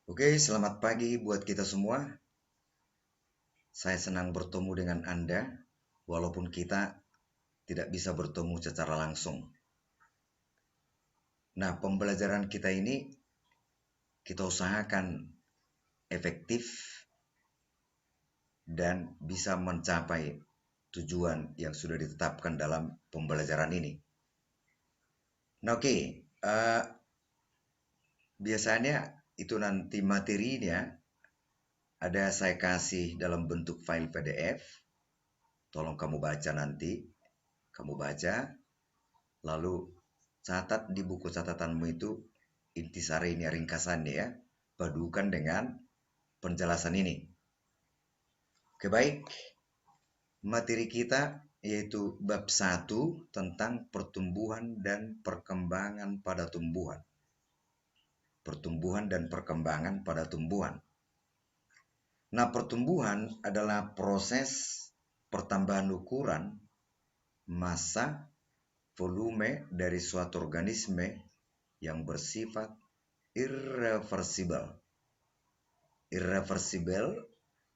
Oke, selamat pagi buat kita semua. Saya senang bertemu dengan Anda, walaupun kita tidak bisa bertemu secara langsung. Nah, pembelajaran kita ini kita usahakan efektif dan bisa mencapai tujuan yang sudah ditetapkan dalam pembelajaran ini. Nah, oke, eh, biasanya itu nanti materinya ada saya kasih dalam bentuk file PDF. Tolong kamu baca nanti, kamu baca. Lalu catat di buku catatanmu itu intisarinya, ringkasannya ya. Padukan dengan penjelasan ini. Oke, baik. Materi kita yaitu bab 1 tentang pertumbuhan dan perkembangan pada tumbuhan. Pertumbuhan dan perkembangan pada tumbuhan. Nah, pertumbuhan adalah proses pertambahan ukuran, massa, volume dari suatu organisme yang bersifat irreversibel. Irreversibel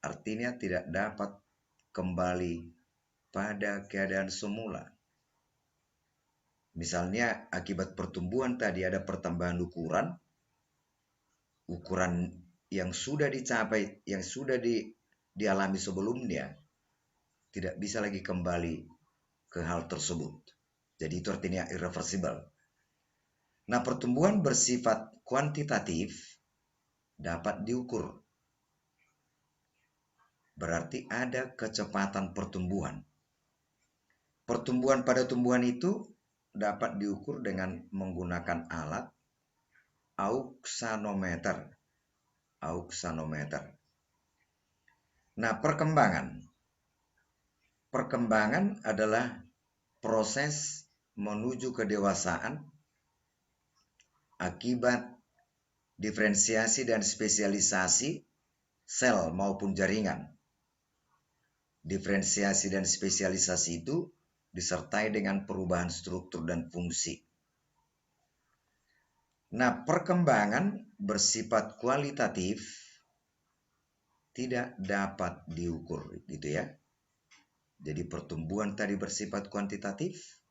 artinya tidak dapat kembali pada keadaan semula. Misalnya akibat pertumbuhan tadi ada pertambahan ukuran yang sudah dicapai, yang sudah dialami sebelumnya, tidak bisa lagi kembali ke hal tersebut. Jadi itu artinya irreversibel. Nah, pertumbuhan bersifat kuantitatif dapat diukur. Berarti ada kecepatan pertumbuhan. Pertumbuhan pada tumbuhan itu dapat diukur dengan menggunakan alat auxanometer. Auxanometer. Nah, perkembangan adalah proses menuju kedewasaan akibat diferensiasi dan spesialisasi sel maupun jaringan. Diferensiasi dan spesialisasi itu disertai dengan perubahan struktur dan fungsi. Nah, perkembangan bersifat kualitatif tidak dapat diukur, gitu ya. Jadi pertumbuhan tadi bersifat kuantitatif,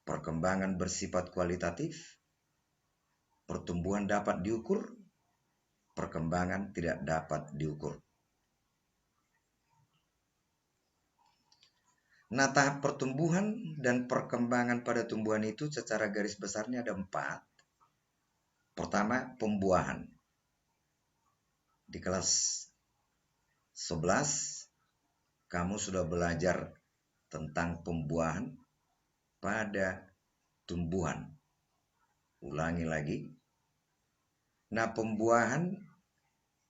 perkembangan bersifat kualitatif, pertumbuhan dapat diukur, perkembangan tidak dapat diukur. Nah, tahap pertumbuhan dan perkembangan pada tumbuhan itu secara garis besarnya ada 4. Pertama, pembuahan. Di kelas 11, kamu sudah belajar tentang pembuahan pada tumbuhan. Ulangi lagi. Nah, pembuahan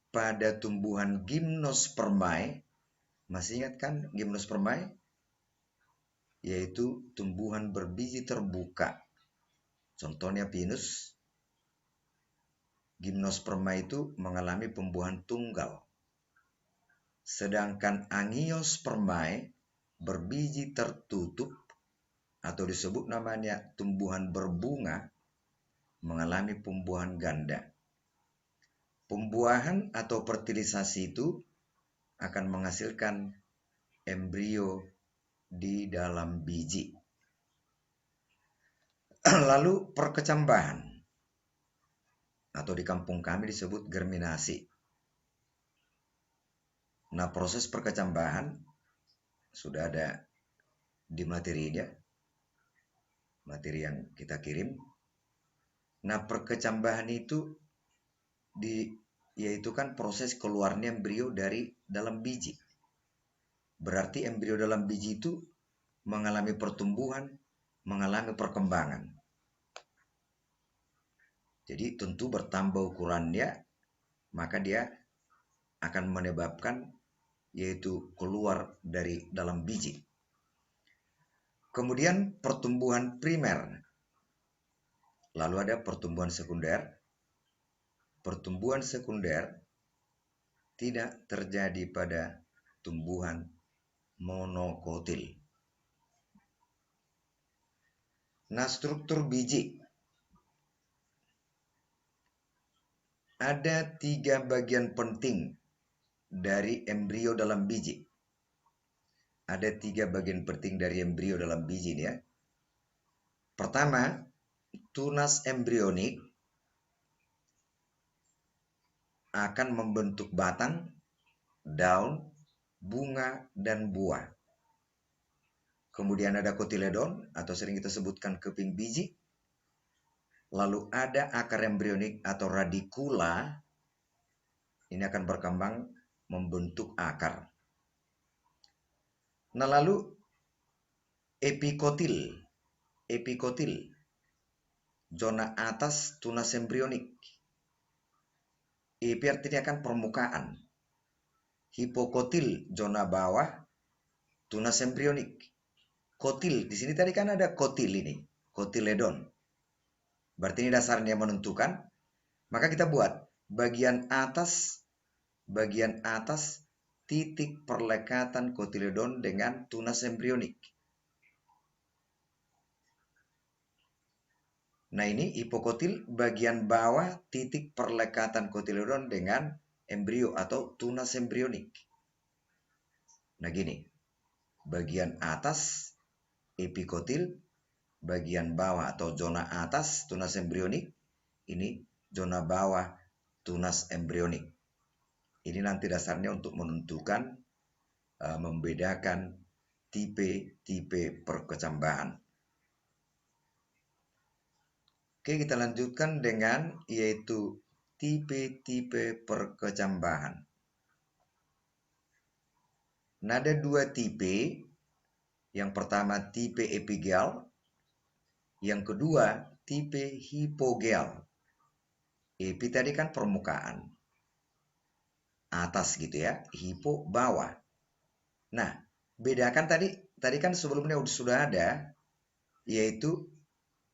pada tumbuhan gymnospermae, masih ingat kan gymnospermae? Yaitu tumbuhan berbiji terbuka. Contohnya pinus. Gymnosperma itu mengalami pembuahan tunggal. Sedangkan angiospermae berbiji tertutup atau disebut namanya tumbuhan berbunga mengalami pembuahan ganda. Pembuahan atau fertilisasi itu akan menghasilkan embrio di dalam biji. Lalu perkecambahan atau di kampung kami disebut germinasi. Nah, proses perkecambahan sudah ada di materinya, materi yang kita kirim. Nah, perkecambahan itu yaitu kan proses keluarnya embrio dari dalam biji. Berarti embrio dalam biji itu mengalami pertumbuhan, mengalami perkembangan. Jadi tentu bertambah ukurannya, maka dia akan menyebabkan yaitu keluar dari dalam biji. Kemudian pertumbuhan primer. Lalu ada pertumbuhan sekunder. Pertumbuhan sekunder tidak terjadi pada tumbuhan monokotil. Nah, struktur biji. Ada 3 bagian penting dari embrio dalam biji. Ada 3 bagian penting dari embrio dalam biji ya. Pertama, tunas embrionik akan membentuk batang, daun, bunga, dan buah. Kemudian ada kotiledon atau sering kita sebutkan keping biji. Lalu ada akar embrionik atau radikula. Ini akan berkembang membentuk akar. Nah, lalu epikotil, zona atas tunas embrionik. Epi artinya kan permukaan. Hipokotil, zona bawah tunas embrionik. Kotil, di sini tadi kan ada kotil ini, kotiledon. Berarti ini dasarnya menentukan. Maka kita buat bagian atas titik perlekatan kotiledon dengan tunas embrionik. Nah, ini hipokotil bagian bawah titik perlekatan kotiledon dengan embrio atau tunas embrionik. Nah, gini. Bagian atas epikotil, bagian bawah atau zona atas tunas embrionik, ini zona bawah tunas embrionik. Ini nanti dasarnya untuk menentukan, membedakan tipe-tipe perkecambahan. Oke, kita lanjutkan dengan yaitu tipe-tipe perkecambahan. Nah, ada 2 tipe. Yang pertama tipe epigeal, yang kedua tipe hipogeal. Epi tadi kan permukaan, atas gitu ya, hipo bawah. Nah, bedakan tadi kan sebelumnya sudah ada, yaitu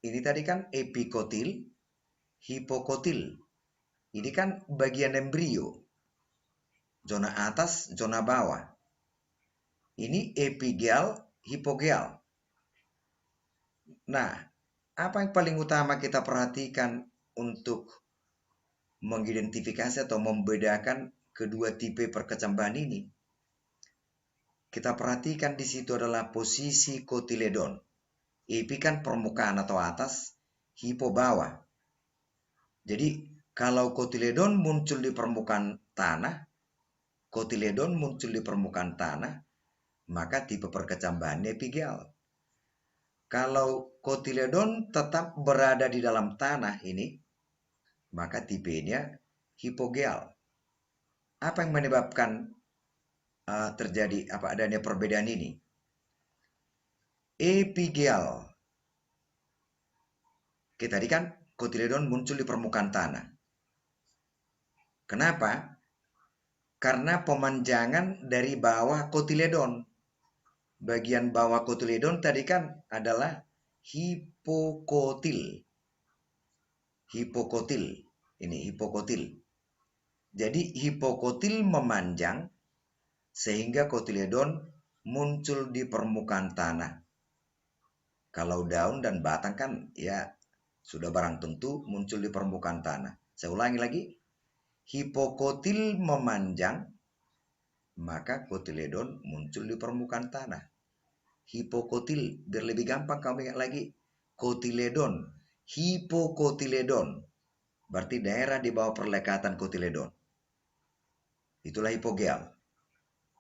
ini tadi kan epikotil, hipokotil. Ini kan bagian embrio, zona atas, zona bawah. Ini epigeal, hipogeal. Nah, apa yang paling utama kita perhatikan untuk mengidentifikasi atau membedakan kedua tipe perkecambahan ini? Kita perhatikan di situ adalah posisi kotiledon. Epi kan permukaan atau atas, hipo bawah. Jadi kalau kotiledon muncul di permukaan tanah, maka tipe perkecambahannya epigeal. Kalau kotiledon tetap berada di dalam tanah ini, maka tipenya hipogeal. Apa yang menyebabkan terjadi adanya perbedaan ini? Epigeal. Tadi kan kotiledon muncul di permukaan tanah. Kenapa? Karena pemanjangan dari bawah kotiledon. Bagian bawah kotiledon tadi kan adalah hipokotil. Ini hipokotil. Jadi hipokotil memanjang sehingga kotiledon muncul di permukaan tanah. Kalau daun dan batang kan ya sudah barang tentu muncul di permukaan tanah. Saya ulangi lagi. Hipokotil memanjang, maka kotiledon muncul di permukaan tanah. Hipokotil, biar lebih gampang kamu ingat lagi. Kotiledon, hipokotiledon. Berarti daerah di bawah perlekatan kotiledon. Itulah hipogeal.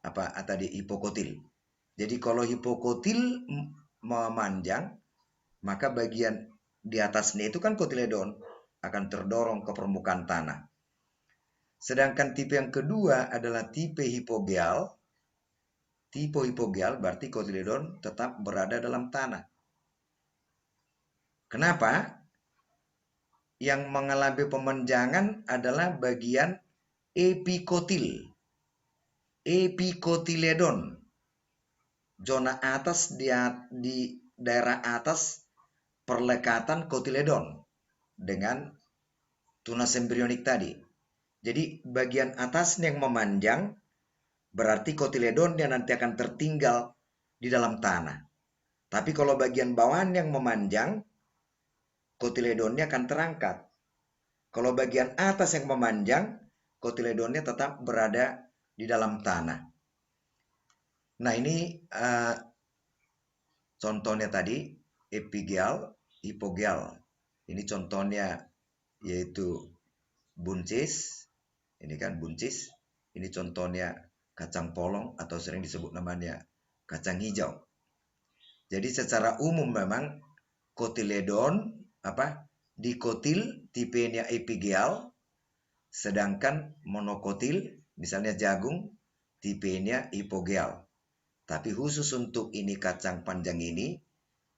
Tadi hipokotil. Jadi kalau hipokotil memanjang, maka bagian di atasnya itu kan kotiledon akan terdorong ke permukaan tanah. Sedangkan tipe yang kedua adalah tipe hipogeal. Tipe hipogeal berarti kotiledon tetap berada dalam tanah. Kenapa? Yang mengalami pemanjangan adalah bagian epikotil. Epikotiledon. Zona atas di daerah atas perlekatan kotiledon dengan tunas embrionik tadi. Jadi bagian atasnya yang memanjang berarti kotiledonnya nanti akan tertinggal di dalam tanah. Tapi kalau bagian bawahan yang memanjang, kotiledonnya akan terangkat. Kalau bagian atas yang memanjang, kotiledonnya tetap berada di dalam tanah. Nah, ini contohnya tadi epigial, hipogial. Ini contohnya yaitu buncis. Ini kan buncis. Ini contohnya kacang polong atau sering disebut namanya kacang hijau. Jadi secara umum memang kotiledon dikotil tipenya epigial, sedangkan monokotil misalnya jagung tipenya hipogial. Tapi khusus untuk ini kacang panjang ini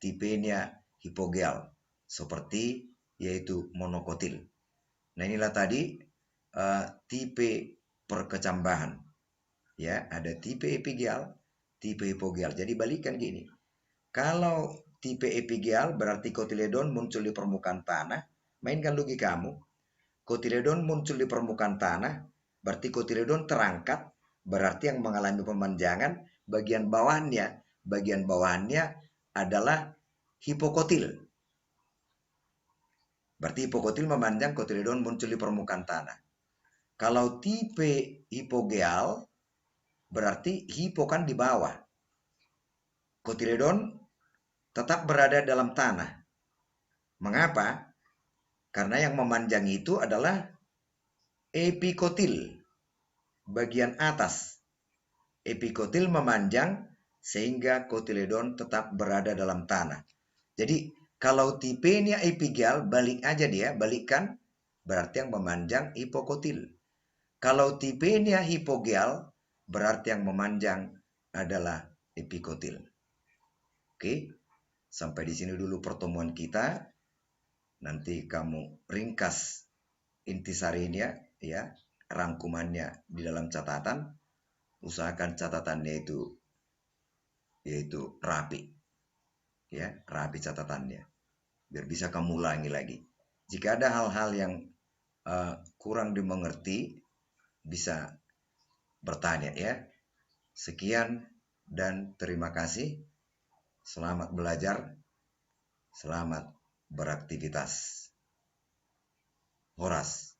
tipenya hipogial seperti yaitu monokotil. Nah, inilah tadi tipe perkecambahan. Ya, ada tipe epigial, tipe hipogial. Jadi balikan gini. Kalau tipe epigial berarti kotiledon muncul di permukaan tanah. Mainkan logikamu. Kotiledon muncul di permukaan tanah, berarti kotiledon terangkat, berarti yang mengalami pemanjangan bagian bawahnya adalah hipokotil. Berarti hipokotil memanjang, kotiledon muncul di permukaan tanah. Kalau tipe hipogeal, berarti hipo kan di bawah. Kotiledon tetap berada dalam tanah. Mengapa? Karena yang memanjang itu adalah epikotil, bagian atas. Epikotil memanjang sehingga kotiledon tetap berada dalam tanah. Jadi kalau tipenya epigial, balik aja dia, balikkan, berarti yang memanjang hipokotil. Kalau tipenya hipogial, berarti yang memanjang adalah epikotil. Oke, sampai di sini dulu pertemuan kita. Nanti kamu ringkas intisarinya, ya, rangkumannya di dalam catatan. Usahakan catatannya itu yaitu rapi, ya, rapi catatannya, biar bisa kamu ulangi lagi. Jika ada hal-hal yang kurang dimengerti, bisa bertanya, ya. Sekian dan terima kasih. Selamat belajar, selamat beraktivitas. Horas.